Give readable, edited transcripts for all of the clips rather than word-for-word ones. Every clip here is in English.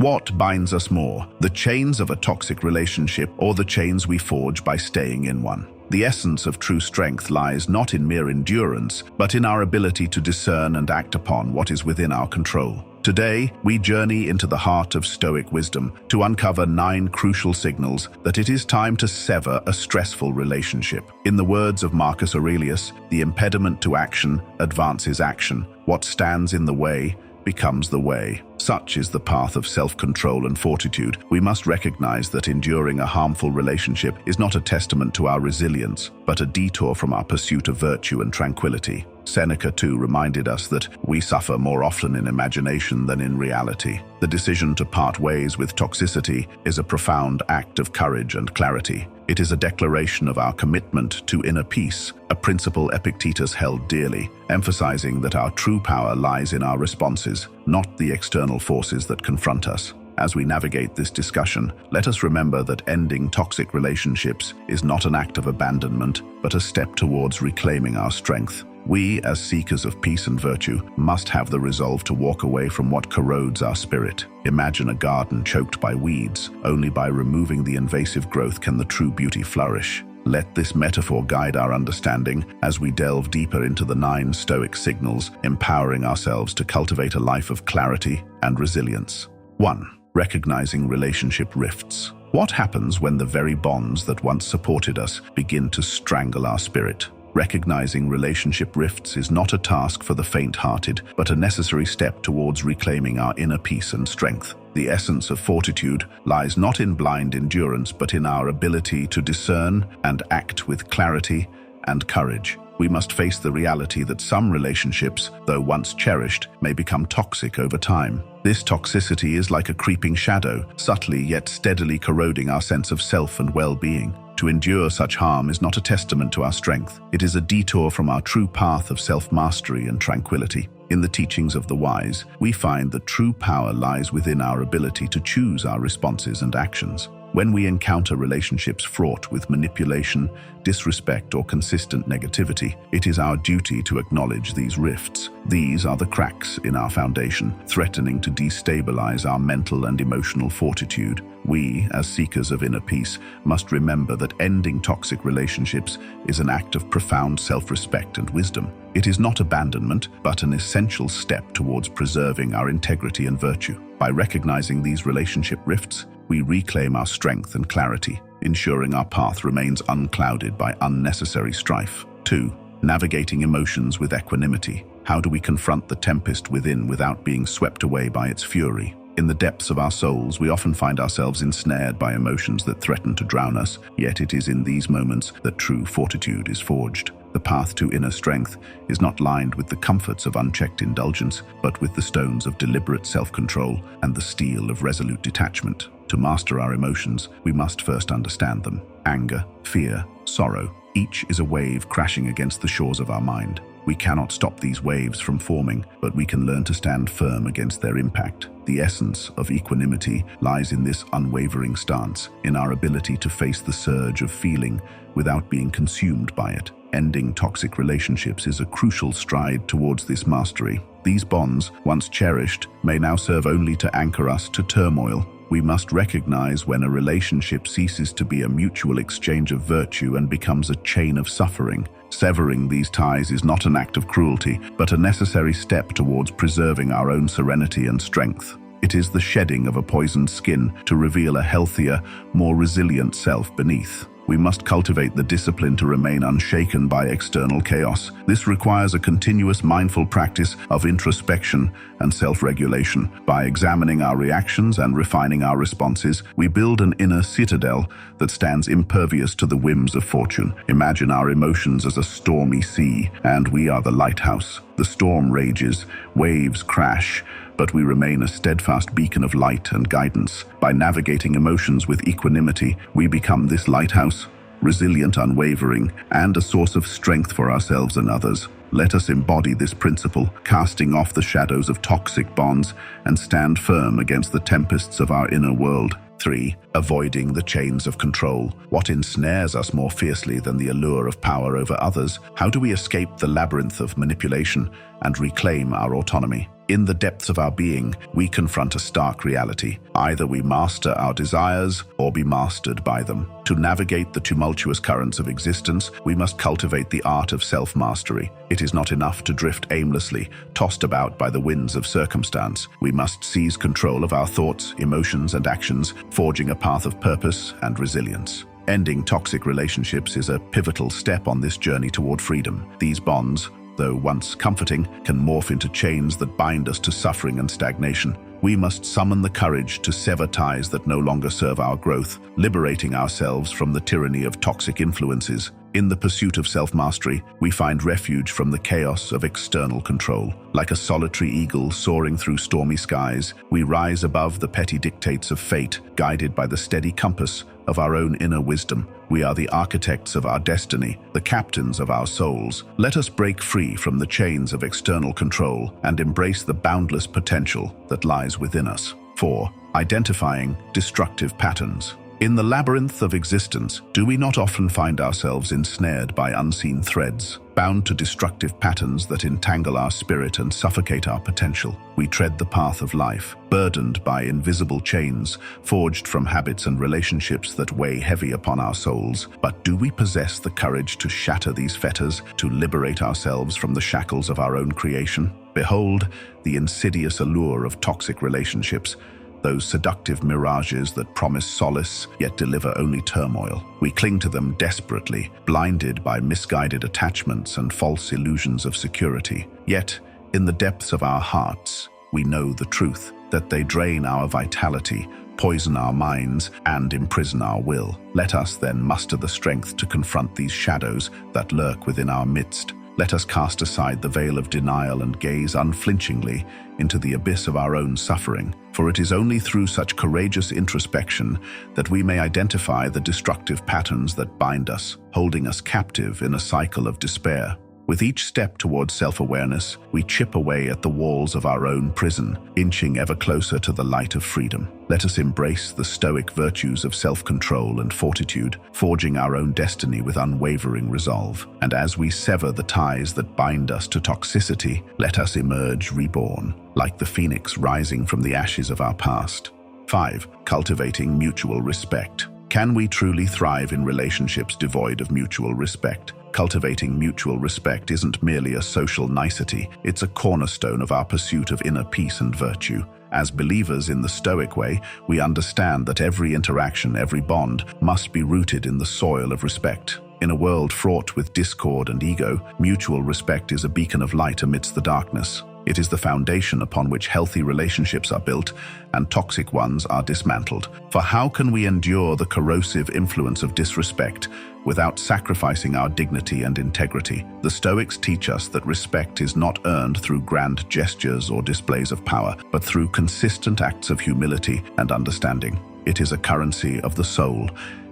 What binds us more, the chains of a toxic relationship or the chains we forge by staying in one? The essence of true strength lies not in mere endurance, but in our ability to discern and act upon what is within our control. Today, we journey into the heart of Stoic wisdom to uncover 9 crucial signals that it is time to sever a stressful relationship. In the words of Marcus Aurelius, the impediment to action advances action. What stands in the way becomes the way. Such is the path of self-control and fortitude. We must recognize that enduring a harmful relationship is not a testament to our resilience, but a detour from our pursuit of virtue and tranquility. Seneca, too, reminded us that we suffer more often in imagination than in reality. The decision to part ways with toxicity is a profound act of courage and clarity. It is a declaration of our commitment to inner peace, a principle Epictetus held dearly, emphasizing that our true power lies in our responses, not the external forces that confront us. As we navigate this discussion, let us remember that ending toxic relationships is not an act of abandonment, but a step towards reclaiming our strength. We, as seekers of peace and virtue, must have the resolve to walk away from what corrodes our spirit. Imagine a garden choked by weeds. Only by removing the invasive growth can the true beauty flourish. Let this metaphor guide our understanding as we delve deeper into the 9 Stoic signals, empowering ourselves to cultivate a life of clarity and resilience. 1. Recognizing relationship rifts. What happens when the very bonds that once supported us begin to strangle our spirit? Recognizing relationship rifts is not a task for the faint-hearted, but a necessary step towards reclaiming our inner peace and strength. The essence of fortitude lies not in blind endurance, but in our ability to discern and act with clarity and courage. We must face the reality that some relationships, though once cherished, may become toxic over time. This toxicity is like a creeping shadow, subtly yet steadily corroding our sense of self and well-being. To endure such harm is not a testament to our strength. It is a detour from our true path of self-mastery and tranquility. In the teachings of the wise, we find that true power lies within our ability to choose our responses and actions. When we encounter relationships fraught with manipulation, disrespect, or consistent negativity, it is our duty to acknowledge these rifts. These are the cracks in our foundation, threatening to destabilize our mental and emotional fortitude. We, as seekers of inner peace, must remember that ending toxic relationships is an act of profound self-respect and wisdom. It is not abandonment, but an essential step towards preserving our integrity and virtue. By recognizing these relationship rifts, we reclaim our strength and clarity, ensuring our path remains unclouded by unnecessary strife. 2. Navigating emotions with equanimity. How do we confront the tempest within without being swept away by its fury? In the depths of our souls, we often find ourselves ensnared by emotions that threaten to drown us, yet it is in these moments that true fortitude is forged. The path to inner strength is not lined with the comforts of unchecked indulgence, but with the stones of deliberate self-control and the steel of resolute detachment. To master our emotions, we must first understand them. Anger, fear, sorrow, each is a wave crashing against the shores of our mind. We cannot stop these waves from forming, but we can learn to stand firm against their impact. The essence of equanimity lies in this unwavering stance, in our ability to face the surge of feeling without being consumed by it. Ending toxic relationships is a crucial stride towards this mastery. These bonds, once cherished, may now serve only to anchor us to turmoil. We must recognize when a relationship ceases to be a mutual exchange of virtue and becomes a chain of suffering. Severing these ties is not an act of cruelty, but a necessary step towards preserving our own serenity and strength. It is the shedding of a poisoned skin to reveal a healthier, more resilient self beneath. We must cultivate the discipline to remain unshaken by external chaos. This requires a continuous mindful practice of introspection and self-regulation. By examining our reactions and refining our responses, we build an inner citadel that stands impervious to the whims of fortune. Imagine our emotions as a stormy sea, and we are the lighthouse. The storm rages, waves crash, but we remain a steadfast beacon of light and guidance. By navigating emotions with equanimity, we become this lighthouse, resilient, unwavering, and a source of strength for ourselves and others. Let us embody this principle, casting off the shadows of toxic bonds and stand firm against the tempests of our inner world. 3. Avoiding the chains of control. What ensnares us more fiercely than the allure of power over others? How do we escape the labyrinth of manipulation and reclaim our autonomy? In the depths of our being, we confront a stark reality. Either we master our desires or be mastered by them. To navigate the tumultuous currents of existence, we must cultivate the art of self-mastery. It is not enough to drift aimlessly, tossed about by the winds of circumstance. We must seize control of our thoughts, emotions, and actions, forging a path of purpose and resilience. Ending toxic relationships is a pivotal step on this journey toward freedom. These bonds, though once comforting, can morph into chains that bind us to suffering and stagnation. We must summon the courage to sever ties that no longer serve our growth, liberating ourselves from the tyranny of toxic influences. In the pursuit of self-mastery, we find refuge from the chaos of external control. Like a solitary eagle soaring through stormy skies, we rise above the petty dictates of fate, guided by the steady compass of our own inner wisdom. We are the architects of our destiny, the captains of our souls. Let us break free from the chains of external control and embrace the boundless potential that lies within us. 4. Identifying destructive patterns. In the labyrinth of existence, do we not often find ourselves ensnared by unseen threads, bound to destructive patterns that entangle our spirit and suffocate our potential? We tread the path of life, burdened by invisible chains, forged from habits and relationships that weigh heavy upon our souls. But do we possess the courage to shatter these fetters, to liberate ourselves from the shackles of our own creation? Behold the insidious allure of toxic relationships, those seductive mirages that promise solace yet deliver only turmoil. We cling to them desperately, blinded by misguided attachments and false illusions of security. Yet, in the depths of our hearts, we know the truth, that they drain our vitality, poison our minds, and imprison our will. Let us then muster the strength to confront these shadows that lurk within our midst. Let us cast aside the veil of denial and gaze unflinchingly into the abyss of our own suffering, for it is only through such courageous introspection that we may identify the destructive patterns that bind us, holding us captive in a cycle of despair. With each step towards self-awareness, we chip away at the walls of our own prison, inching ever closer to the light of freedom. Let us embrace the Stoic virtues of self-control and fortitude, forging our own destiny with unwavering resolve. And as we sever the ties that bind us to toxicity, let us emerge reborn, like the phoenix rising from the ashes of our past. 5. Cultivating mutual respect. Can we truly thrive in relationships devoid of mutual respect? Cultivating mutual respect isn't merely a social nicety, it's a cornerstone of our pursuit of inner peace and virtue. As believers in the Stoic way, we understand that every interaction, every bond, must be rooted in the soil of respect. In a world fraught with discord and ego, mutual respect is a beacon of light amidst the darkness. It is the foundation upon which healthy relationships are built and toxic ones are dismantled. For how can we endure the corrosive influence of disrespect without sacrificing our dignity and integrity? The Stoics teach us that respect is not earned through grand gestures or displays of power, but through consistent acts of humility and understanding. It is a currency of the soul,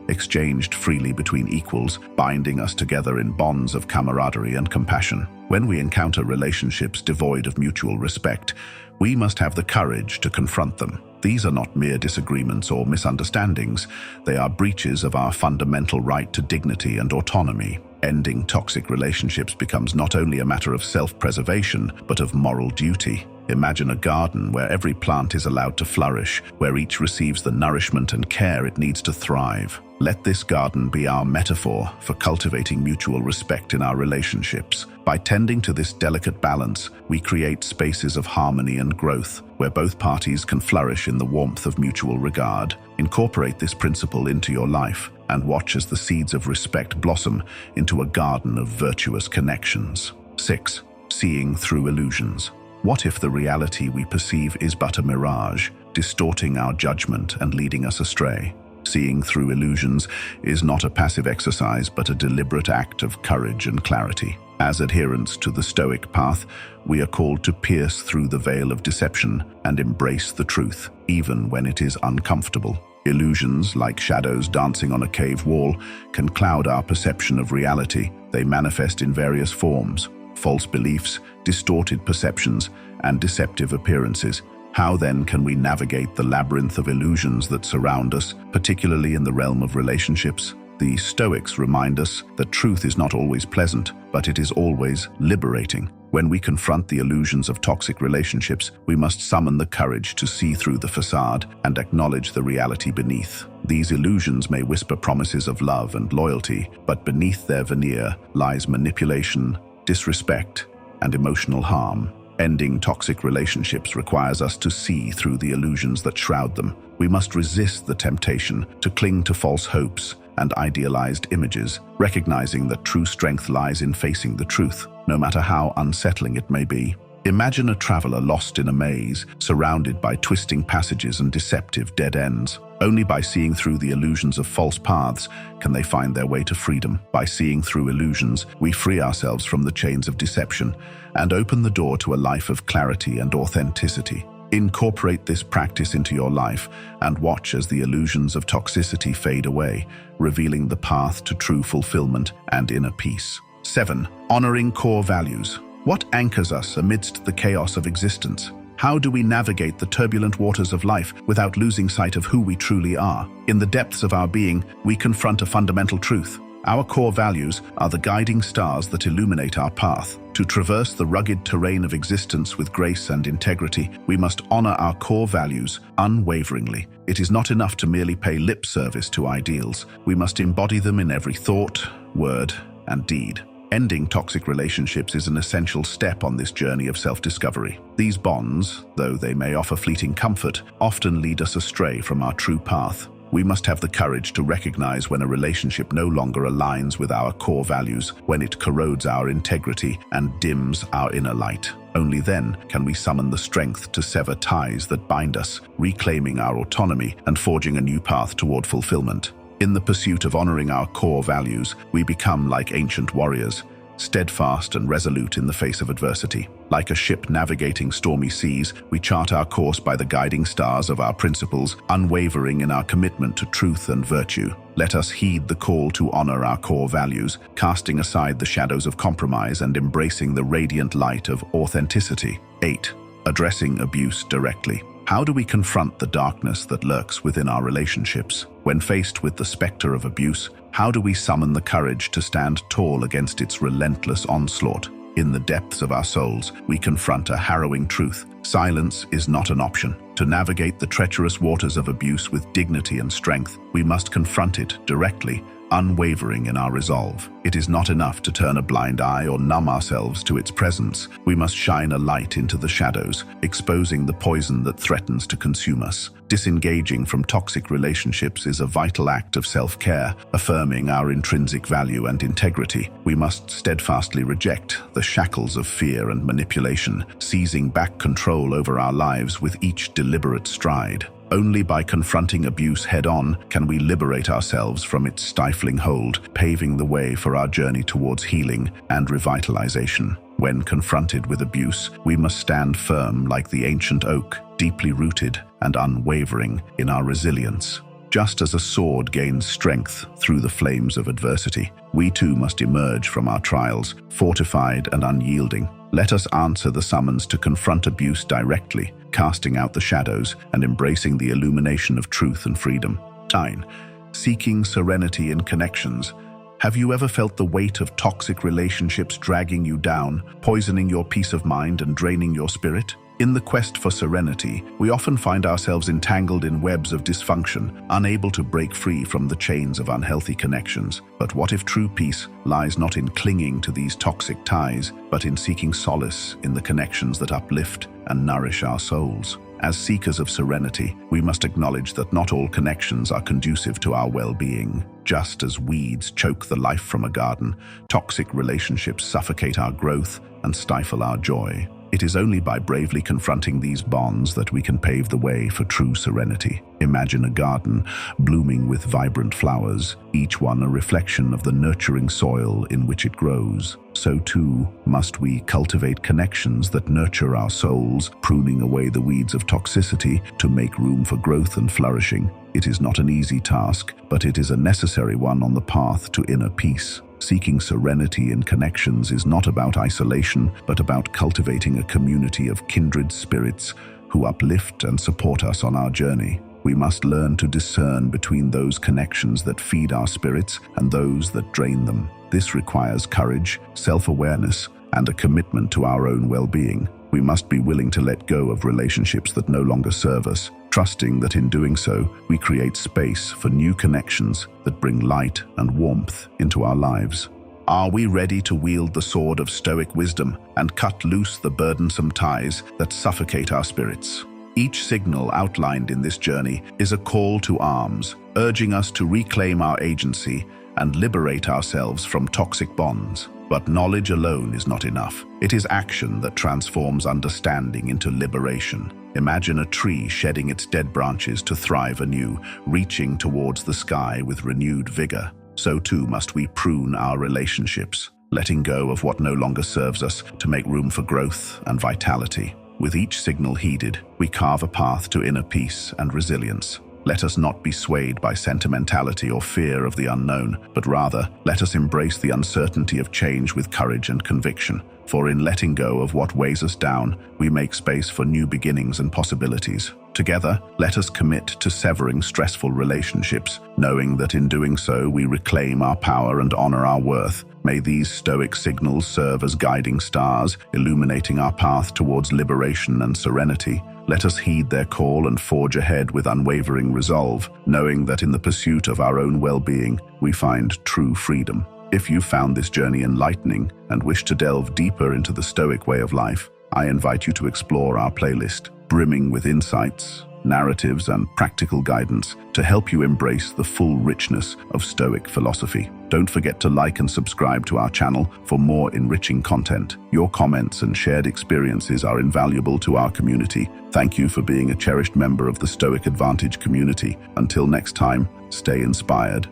exchanged freely between equals, binding us together in bonds of camaraderie and compassion. When we encounter relationships devoid of mutual respect, we must have the courage to confront them. These are not mere disagreements or misunderstandings. They are breaches of our fundamental right to dignity and autonomy. Ending toxic relationships becomes not only a matter of self-preservation, but of moral duty. Imagine a garden where every plant is allowed to flourish, where each receives the nourishment and care it needs to thrive. Let this garden be our metaphor for cultivating mutual respect in our relationships. By tending to this delicate balance, we create spaces of harmony and growth, where both parties can flourish in the warmth of mutual regard. Incorporate this principle into your life, and watch as the seeds of respect blossom into a garden of virtuous connections. 6. Seeing through illusions. What if the reality we perceive is but a mirage, distorting our judgment and leading us astray? Seeing through illusions is not a passive exercise, but a deliberate act of courage and clarity. As adherents to the Stoic path, we are called to pierce through the veil of deception and embrace the truth, even when it is uncomfortable. Illusions, like shadows dancing on a cave wall, can cloud our perception of reality. They manifest in various forms: false beliefs, distorted perceptions, and deceptive appearances. How then can we navigate the labyrinth of illusions that surround us, particularly in the realm of relationships? The Stoics remind us that truth is not always pleasant, but it is always liberating. When we confront the illusions of toxic relationships, we must summon the courage to see through the facade and acknowledge the reality beneath. These illusions may whisper promises of love and loyalty, but beneath their veneer lies manipulation, disrespect, and emotional harm. Ending toxic relationships requires us to see through the illusions that shroud them. We must resist the temptation to cling to false hopes and idealized images, recognizing that true strength lies in facing the truth, no matter how unsettling it may be. Imagine a traveler lost in a maze, surrounded by twisting passages and deceptive dead ends. Only by seeing through the illusions of false paths can they find their way to freedom. By seeing through illusions, we free ourselves from the chains of deception and open the door to a life of clarity and authenticity. Incorporate this practice into your life and watch as the illusions of toxicity fade away, revealing the path to true fulfillment and inner peace. 7. Honoring core values. What anchors us amidst the chaos of existence? How do we navigate the turbulent waters of life without losing sight of who we truly are? In the depths of our being, we confront a fundamental truth. Our core values are the guiding stars that illuminate our path. To traverse the rugged terrain of existence with grace and integrity, we must honor our core values unwaveringly. It is not enough to merely pay lip service to ideals. We must embody them in every thought, word, and deed. Ending toxic relationships is an essential step on this journey of self-discovery. These bonds, though they may offer fleeting comfort, often lead us astray from our true path. We must have the courage to recognize when a relationship no longer aligns with our core values, when it corrodes our integrity and dims our inner light. Only then can we summon the strength to sever ties that bind us, reclaiming our autonomy and forging a new path toward fulfillment. In the pursuit of honoring our core values, we become like ancient warriors, steadfast and resolute in the face of adversity. Like a ship navigating stormy seas, we chart our course by the guiding stars of our principles, unwavering in our commitment to truth and virtue. Let us heed the call to honor our core values, casting aside the shadows of compromise and embracing the radiant light of authenticity. 8. Addressing abuse directly. How do we confront the darkness that lurks within our relationships? When faced with the specter of abuse, how do we summon the courage to stand tall against its relentless onslaught? In the depths of our souls, we confront a harrowing truth. Silence is not an option. To navigate the treacherous waters of abuse with dignity and strength, we must confront it directly, unwavering in our resolve. It is not enough to turn a blind eye or numb ourselves to its presence. We must shine a light into the shadows, exposing the poison that threatens to consume us. Disengaging from toxic relationships is a vital act of self-care, affirming our intrinsic value and integrity. We must steadfastly reject the shackles of fear and manipulation, seizing back control over our lives with each deliberate stride. Only by confronting abuse head-on can we liberate ourselves from its stifling hold, paving the way for our journey towards healing and revitalization. When confronted with abuse, we must stand firm like the ancient oak, deeply rooted and unwavering in our resilience. Just as a sword gains strength through the flames of adversity, we too must emerge from our trials, fortified and unyielding. Let us answer the summons to confront abuse directly, casting out the shadows and embracing the illumination of truth and freedom. 9. Seeking serenity in connections. Have you ever felt the weight of toxic relationships dragging you down, poisoning your peace of mind and draining your spirit? In the quest for serenity, we often find ourselves entangled in webs of dysfunction, unable to break free from the chains of unhealthy connections. But what if true peace lies not in clinging to these toxic ties, but in seeking solace in the connections that uplift and nourish our souls? As seekers of serenity, we must acknowledge that not all connections are conducive to our well-being. Just as weeds choke the life from a garden, toxic relationships suffocate our growth and stifle our joy. It is only by bravely confronting these bonds that we can pave the way for true serenity. Imagine a garden blooming with vibrant flowers, each one a reflection of the nurturing soil in which it grows. So too must we cultivate connections that nurture our souls, pruning away the weeds of toxicity to make room for growth and flourishing. It is not an easy task, but it is a necessary one on the path to inner peace. Seeking serenity in connections is not about isolation, but about cultivating a community of kindred spirits who uplift and support us on our journey. We must learn to discern between those connections that feed our spirits and those that drain them. This requires courage, self-awareness, and a commitment to our own well-being. We must be willing to let go of relationships that no longer serve us, trusting that in doing so, we create space for new connections that bring light and warmth into our lives. Are we ready to wield the sword of Stoic wisdom and cut loose the burdensome ties that suffocate our spirits? Each signal outlined in this journey is a call to arms, urging us to reclaim our agency and liberate ourselves from toxic bonds. But knowledge alone is not enough. It is action that transforms understanding into liberation. Imagine a tree shedding its dead branches to thrive anew, reaching towards the sky with renewed vigor. So too must we prune our relationships, letting go of what no longer serves us to make room for growth and vitality. With each signal heeded, we carve a path to inner peace and resilience. Let us not be swayed by sentimentality or fear of the unknown, but rather, let us embrace the uncertainty of change with courage and conviction. For in letting go of what weighs us down, we make space for new beginnings and possibilities. Together, let us commit to severing stressful relationships, knowing that in doing so we reclaim our power and honor our worth. May these Stoic signals serve as guiding stars, illuminating our path towards liberation and serenity. Let us heed their call and forge ahead with unwavering resolve, knowing that in the pursuit of our own well-being, we find true freedom. If you found this journey enlightening and wish to delve deeper into the Stoic way of life, I invite you to explore our playlist, brimming with insights, narratives, and practical guidance to help you embrace the full richness of Stoic philosophy. Don't forget to like and subscribe to our channel for more enriching content. Your comments and shared experiences are invaluable to our community. Thank you for being a cherished member of the Stoic Advantage community. Until next time, stay inspired.